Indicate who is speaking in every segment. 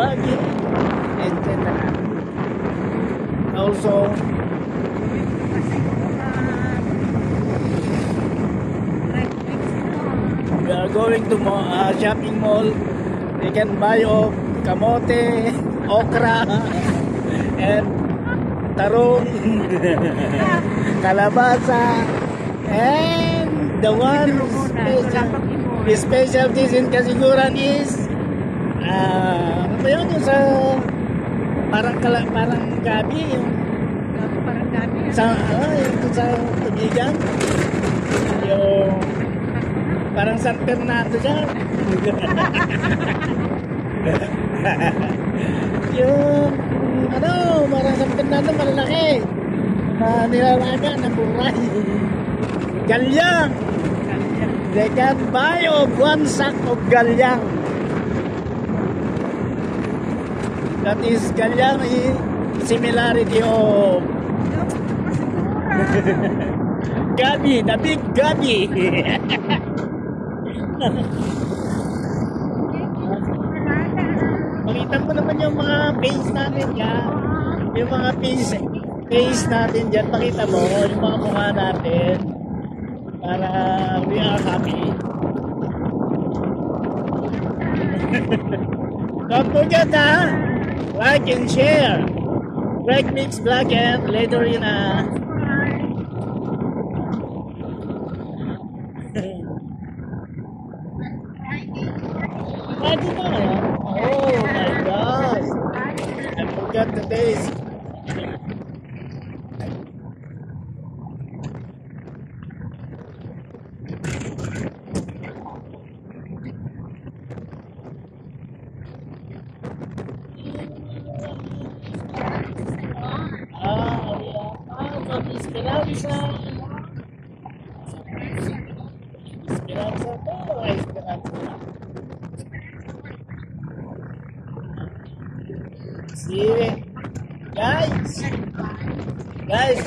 Speaker 1: Baguio, etc. Also, we are going to shopping mall. You can buy of kamote, okra, and tarong, kalabasa, and the one specialties in Kasiguran is ano ba yun yung sa parang gabi yung sa yung sa tubigan yung parang San Fernando dyan. Yung ano parang San Fernando malalaki na nilalaga na buray. Galyang. They can buy of one sack of galyang. That is galyang is similarity of gabi, the big gabi. Pakita mo naman yung mga page natin dyan. Yung mga page natin dyan. Pakita mo yung mga mukha natin. Para we are happy. Don't forget like and share. Greg Mix Black and later in oh my gosh, I forgot the days. Esperanza. Esperanza to o Esperanza? See, guys,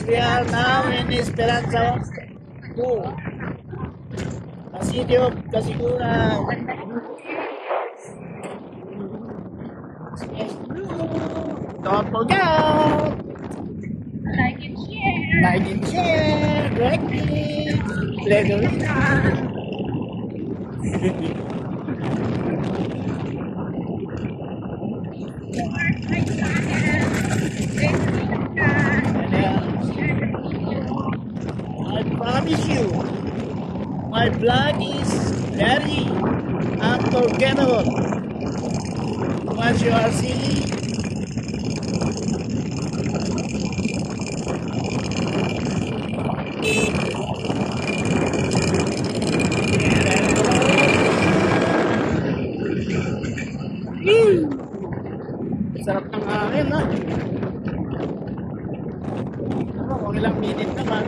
Speaker 1: we are now in Esperanza 2. City of Kasiguran. Don't forget.
Speaker 2: Like and share.
Speaker 1: Like and share. Greg Mix. Later. I promise you, my vlog is very unforgettable. Once you are seeing, sarap ng hangin, ha? Kung ilang minute naman.